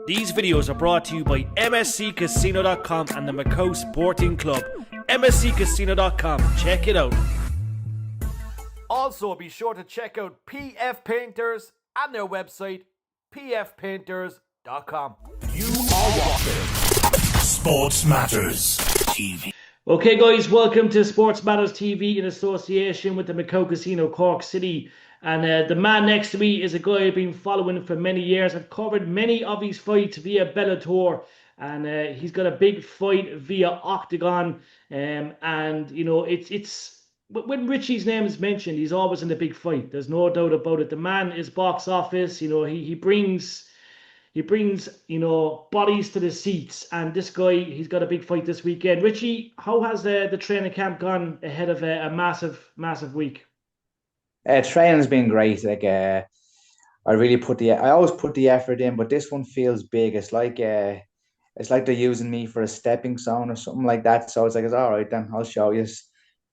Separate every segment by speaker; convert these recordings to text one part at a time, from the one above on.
Speaker 1: These videos are brought to you by MSCCasino.com and the Macau Sporting Club. MSCCasino.com, check it out. Also, be sure to check out PF Painters and their website, pfpainters.com.
Speaker 2: You are watching SportsMatters TV.
Speaker 1: Okay guys, welcome to SportsMatters TV in association with the Macau Casino Cork City. And the man next to me is a guy I've been following for many years. I've covered many of his fights via Bellator, and he's got a big fight via Octagon. And you know, it's when Richie's name is mentioned, he's always in the big fight. There's no doubt about it. The man is box office. You know, he brings you know, bodies to the seats, and this guy, he's got a big fight this weekend. Richie, how has the training camp gone ahead of a massive week?
Speaker 3: Training's been great. I always put the effort in, but this one feels big. It's like they're using me for a stepping stone or something like that. So it's all right then, I'll show you. It's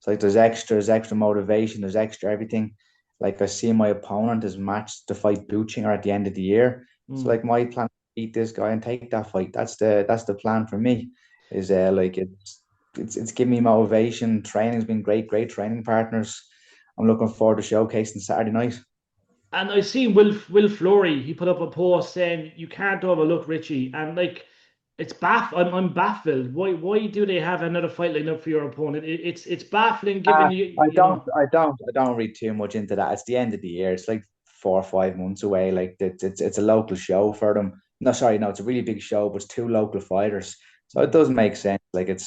Speaker 3: like there's extra motivation, there's extra everything. Like I see my opponent is matched to fight Butchinger at the end of the year. So like my plan is to beat this guy and take that fight. That's the plan for me. Is it's giving me motivation. Training's been great training partners. I'm looking forward to showcasing Saturday night.
Speaker 1: And I've seen Will Fleury, he put up a post saying you can't overlook Richie, and like it's I'm baffled. Why do they have another fight lined up for your opponent? It's baffling given
Speaker 3: I don't read too much into that. It's the end of the year. It's like 4 or 5 months away. Like it's a local show for them. No, it's a really big show, but it's 2 local fighters. So it doesn't make sense. Like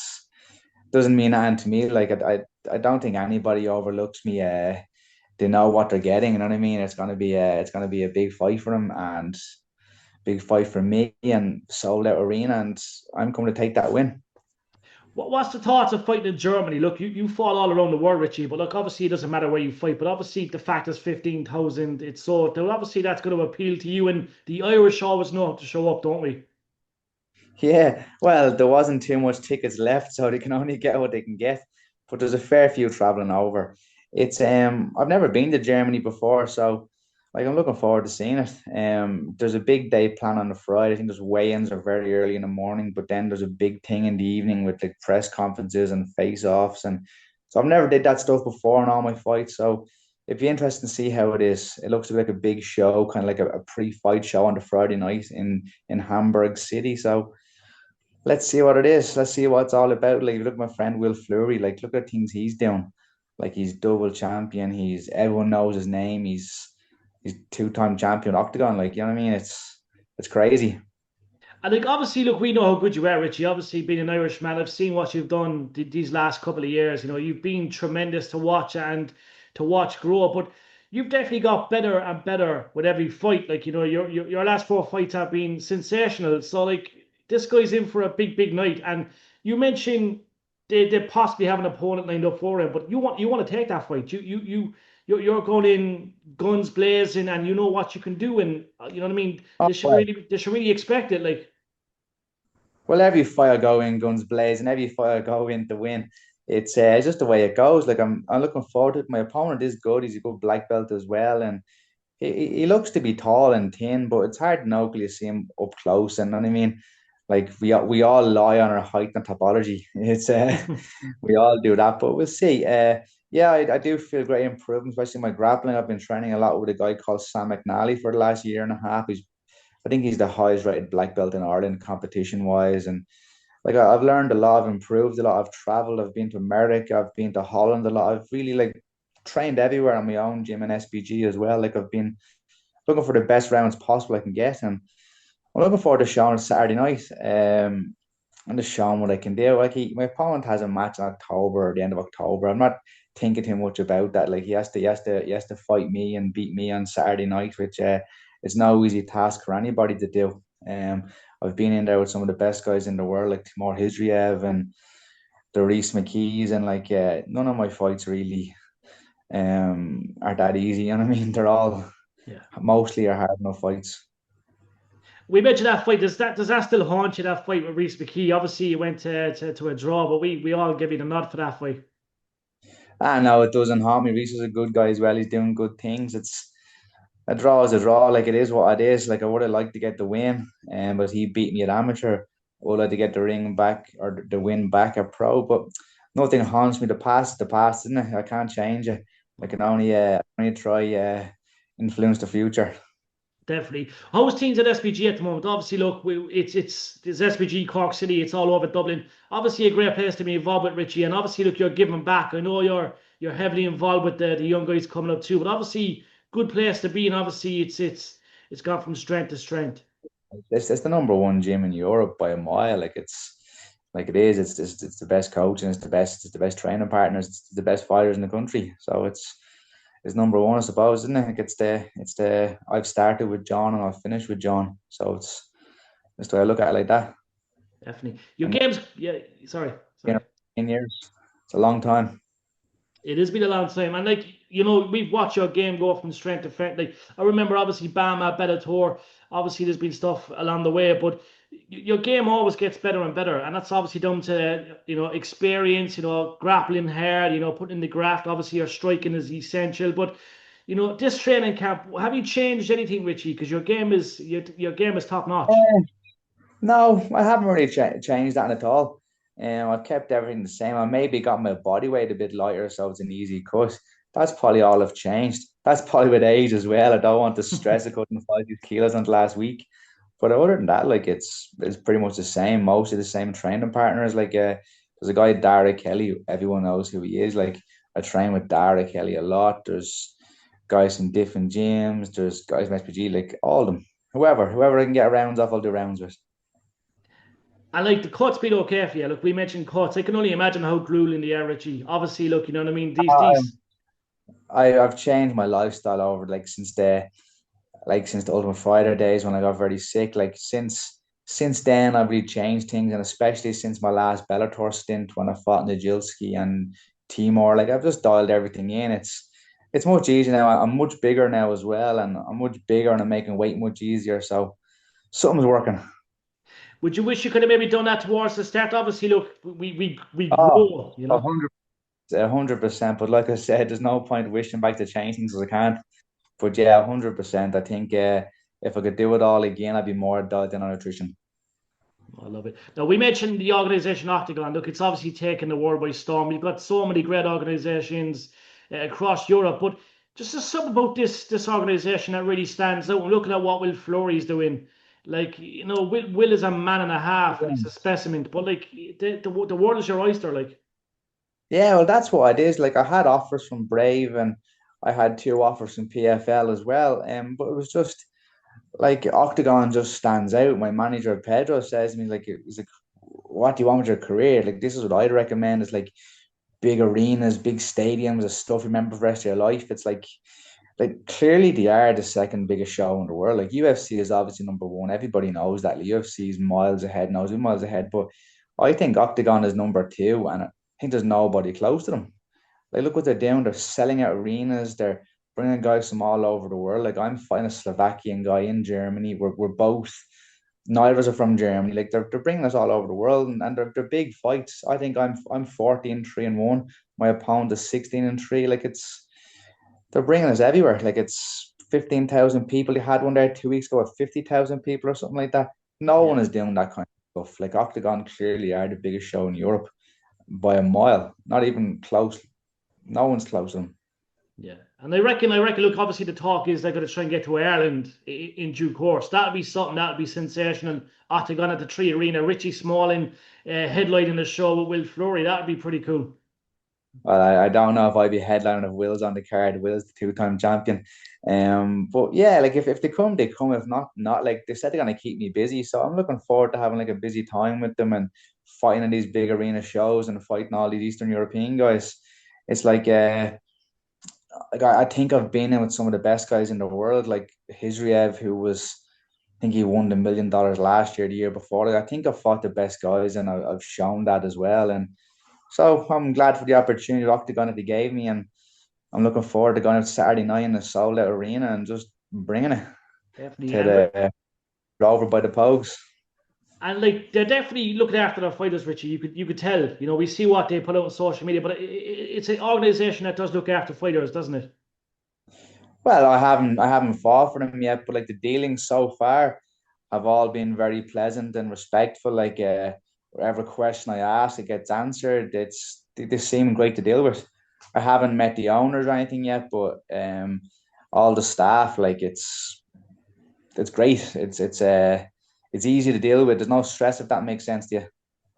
Speaker 3: doesn't mean anything to me. Like I don't think anybody overlooks me. They know what they're getting. You know what I mean? It's gonna be a big fight for them and big fight for me and sold out arena, and I'm coming to take that win.
Speaker 1: What's the thoughts of fighting in Germany? Look, you fall all around the world, Richie, but look, obviously it doesn't matter where you fight, but obviously the fact is 15,000, it's so obviously that's going to appeal to you, and the Irish always know how to show up, don't we?
Speaker 3: Yeah, well, there wasn't too much tickets left, so they can only get what they can get. But there's a fair few traveling over. It's I've never been to Germany before, so like I'm looking forward to seeing it. There's a big day planned on the Friday. I think there's weigh-ins are very early in the morning, but then there's a big thing in the evening with like press conferences and face-offs, and so I've never did that stuff before in all my fights. So it'd be interesting to see how it is. It looks like a big show, kind of like a pre-fight show on the Friday night in Hamburg City. So let's see what it is. Let's see what it's all about. Like, look at my friend Will Fleury. Like, look at things he's doing. Like, he's double champion. Everyone knows his name. He's 2-time champion Octagon. Like, you know what I mean? It's crazy.
Speaker 1: I think obviously, look, we know how good you are, Richie. Obviously, being an Irishman, I've seen what you've done these last couple of years. You know, you've been tremendous to watch and to watch grow up. But you've definitely got better and better with every fight. Like, you know, your last 4 fights have been sensational. So, like, this guy's in for a big night, and you mentioned they possibly have an opponent lined up for him, but you want to take that fight. You're going in guns blazing, and you know what you can do, and you know what I mean. They should really expect it. Like,
Speaker 3: well, every fight I go in guns blazing, every fight I go in to win. It's just the way it goes. Like I'm looking forward to it. My opponent is good. He's a good black belt as well, and he looks to be tall and thin, but it's hard to know till you see him up close. And you know what I mean, like we all lie on our height and topology. It's we all do that, but we'll see. Yeah, I do feel great improvement, especially my grappling. I've been training a lot with a guy called Sam McNally for the last year and a half. I think he's the highest rated black belt in Ireland competition wise, and like I've learned a lot. I've improved a lot. I've traveled. I've been to America. I've been to Holland a lot. I've really like trained everywhere on my own gym and SBG as well. Like I've been looking for the best rounds possible I can get, and I'm looking forward to showing it Saturday night. And just showing what I can do. Like my opponent has a match in October, or the end of October. I'm not thinking too much about that. Like he has to fight me and beat me on Saturday night, which is no easy task for anybody to do. I've been in there with some of the best guys in the world, like Timur Hizriev and the Reese McKees, and like none of my fights really are that easy. You know what I mean? They're all mostly are hard enough fights.
Speaker 1: we mentioned that fight. Does that still haunt you? That fight with Reese McKee? Obviously, you went to a draw, but we all give you the nod for that fight.
Speaker 3: No, it doesn't haunt me. Reese is a good guy as well. He's doing good things. a draw is a draw. Like, it is what it is. Like, I would have liked to get the win, but he beat me at amateur. I would like to get the ring back or the win back at pro, but nothing haunts me. The past is the past, isn't it? I can't change it. I can only try influence the future.
Speaker 1: Definitely. How's things at SBG at the moment? Obviously, look, it's SBG Cork City. It's all over Dublin. Obviously, a great place to be involved with, Richie. And obviously, look, you're giving back. I know you're heavily involved with the young guys coming up too. But obviously, good place to be. And obviously, it's gone from strength to strength.
Speaker 3: It's the number one gym in Europe by a mile. Like, it is. It's the best coaching. It's the best training partners. It's the best fighters in the country. So it's number one, I suppose, isn't it? Like, it's the I've started with John and I'll finish with John. So it's the way I look at it, like that.
Speaker 1: Definitely. Your
Speaker 3: And
Speaker 1: games, yeah. Sorry,
Speaker 3: you know,
Speaker 1: sorry.
Speaker 3: 10 years. It's a long time.
Speaker 1: It has been a long time, and like we've watched your game go from strength to strength. Like I remember, obviously, Bama, Bellator. Obviously, there's been stuff along the way, but your game always gets better and better, and that's obviously down to experience, grappling hard, putting in the graft. Obviously, your striking is essential, but this training camp, have you changed anything, Richie? Because your game is top notch.
Speaker 3: No, I haven't really changed that at all. I've kept everything the same. I maybe got my body weight a bit lighter, so it's an easy cut. That's probably all I've changed. That's probably with age as well. I don't want to stress it cutting 5 kilos on last week. But other than that, like, it's pretty much the same. Mostly the same training partners. Like, there's a guy, Dara Kelly. Everyone knows who he is. Like, I train with Dara Kelly a lot. There's guys from different gyms. There's guys from SPG. Like, all of them. Whoever I can get rounds off, I'll do rounds with.
Speaker 1: And like the cuts been okay for you. Look, we mentioned cuts. I can only imagine how grueling they are, Richie. Obviously, look, you know what I mean.
Speaker 3: I've changed my lifestyle over, since the Ultimate Fighter days when I got very sick. Like, since then I've really changed things, and especially since my last Bellator stint when I fought Najilski and Timor. Like, I've just dialed everything in. It's much easier now. I'm much bigger now as well, and I'm much bigger, and I'm making weight much easier. So something's working.
Speaker 1: Would you wish you could have maybe done that towards the start? Obviously, look, we
Speaker 3: Oh,
Speaker 1: grow,
Speaker 3: 100%. But like I said, there's no point wishing back to change things because I can't. But yeah, 100%. I think if I could do it all again, I'd be more dialed in on nutrition.
Speaker 1: I love it. Now we mentioned the organization Octagon. Look, it's obviously taken the world by storm. We've got so many great organizations across Europe, but just there's something about this organization that really stands out. And looking at what Will Flory's doing, like Will is a man and a half, and he's a specimen. But like the world is your oyster, like.
Speaker 3: Yeah, well, that's what it is. Like, I had offers from Brave, and I had two offers from PFL as well. But it was just like Octagon just stands out. My manager Pedro says to me, like, he's like, "What do you want with your career? Like, this is what I'd recommend. Is like big arenas, big stadiums, and stuff. You remember for the rest of your life. It's like clearly they are the second biggest show in the world. Like, UFC is obviously number one. Everybody knows that. Like, UFC is miles ahead, knows it miles ahead. But I think Octagon is number two, and I think there's nobody close to them. Like, look what they're doing. They're selling out arenas. They're bringing guys from all over the world. Like, I'm fighting a Slovakian guy in Germany. We're both, neither of us are from Germany. Like, they're bringing us all over the world, and they're big fights. I think I'm 14-3-1. My opponent is 16-3. Like, they're bringing us everywhere. Like, it's 15,000 people. They had one there 2 weeks ago with 50,000 people or something like that. No one
Speaker 1: Yeah.
Speaker 3: is doing that kind of stuff. Like, Octagon clearly are the biggest show in Europe by a mile. Not even close. No one's close to them.
Speaker 1: Yeah, and I reckon. Look, obviously the talk is they're going to try and get to Ireland in due course. That'd be something. That'd be sensational. Octagon at the Tree Arena. Richie Smullen headlining the show with Will Flory. That'd be pretty cool.
Speaker 3: Well, I don't know if I'd be headlining if Will's on the card. Will's the two-time champion. But yeah, like, if they come, they come. If not, not. Like, they said, they're gonna keep me busy. So I'm looking forward to having like a busy time with them and fighting in these big arena shows and fighting all these Eastern European guys. It's like I think I've been in with some of the best guys in the world, like Hizriev, who was, I think he won the $1 million last year, the year before. Like, I think I've fought the best guys, and I've shown that as well. And so I'm glad for the opportunity of Octagon that they gave me, and I'm looking forward to going out Saturday night in the sold out arena and just bringing it
Speaker 1: Definitely,
Speaker 3: to the over by the Pogues.
Speaker 1: and like they're definitely looking after their fighters, Richie. You could tell. We see what they put out on social media, but it's an organization that does look after fighters, doesn't it?
Speaker 3: Well, I haven't fought for them yet, but like the dealings so far have all been very pleasant and respectful. Like whatever question I ask, it gets answered. They seem great to deal with. I haven't met the owners or anything yet, but all the staff, like it's great. It's easy to deal with. There's no stress, if that makes sense to you.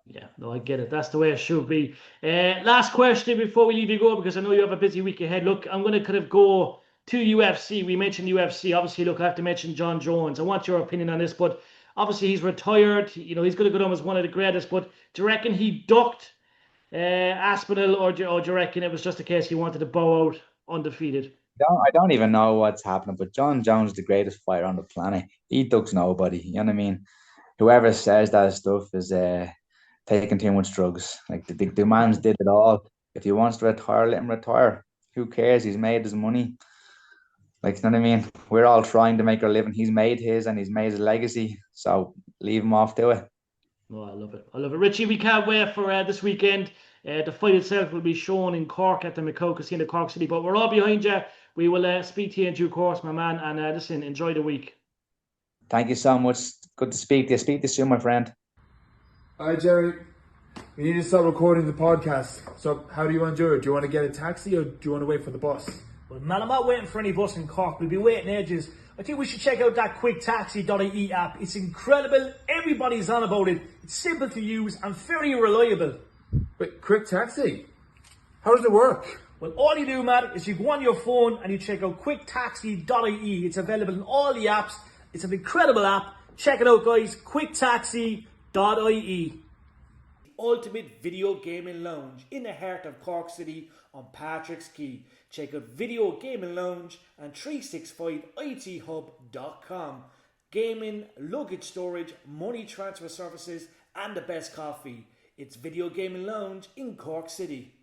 Speaker 1: Yeah, no, I get it. That's the way it should be. Last question before we leave you go, because I know you have a busy week ahead. Look, I'm going to kind of go to UFC. We mentioned UFC. Obviously, look, I have to mention John Jones. I want your opinion on this, but obviously he's retired. You know, he's going to go down as one of the greatest. But do you reckon he ducked Aspinall, or do you reckon it was just a case he wanted to bow out undefeated?
Speaker 3: I don't even know what's happening, but John Jones is the greatest fighter on the planet. He ducks nobody. You know what I mean? Whoever says that stuff is taking too much drugs. Like the man's did it all. If he wants to retire, let him retire. Who cares? He's made his money. Like, you know what I mean? We're all trying to make our living. He's made his and he's made his legacy. So leave him off to it.
Speaker 1: Oh, I love it. I love it. Richie, we can't wait for this weekend. The fight itself will be shown in Cork at the Macau Casino, Cork City. But we're all behind you. We will speak to you in due course, my man. And listen, enjoy the week.
Speaker 3: Thank you so much. Good to speak to you. Speak to you soon, my friend.
Speaker 4: Hi, Jerry. We need to start recording the podcast. So, how do you want to do it? Do you want to get a taxi or do you want to wait for the bus?
Speaker 5: Well, man, I'm not waiting for any bus in Cork. We'll be waiting ages. I think we should check out that quicktaxi.ie app. It's incredible. Everybody's on about it. It's simple to use and very reliable.
Speaker 4: Wait, quick taxi? How does it work?
Speaker 5: Well, all you do, man, is you go on your phone and you check out quicktaxi.ie. It's available in all the apps. It's an incredible app. Check it out, guys. quicktaxi.ie. Ultimate video gaming lounge in the heart of Cork City on Patrick's Quay. Check out Video Gaming Lounge and 365ithub.com. Gaming, luggage storage, money transfer services and the best coffee. It's Video Gaming Lounge in Cork City.